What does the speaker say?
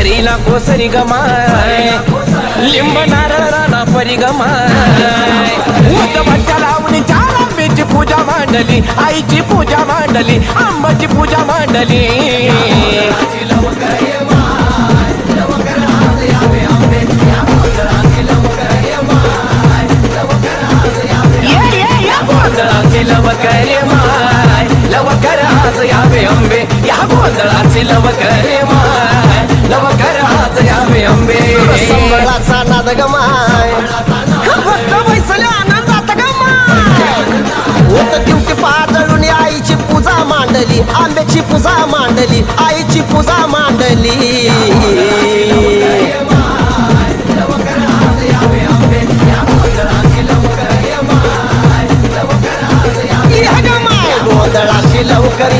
हरीला कोसरी गमाय लिंब नारळ राणा परी गमाय ऊत भट्ट्या लावणी चार आंब्याची पूजा मांडली आईची पूजा मांडली आंबाची पूजा मांडली गोंधळाची लवकरे माय लवकर आज यावे अंबे या गोंधळाची लवकरे माय लवकर आज यावे अंबे संबळाचा नाद गमाय भक्त बैसले आनंदात गमाय होत दिवटी पाजळून आईची पूजा मांडली आंब्याची पूजा मांडली आईची पूजा मांडली गोंधळाची लवकर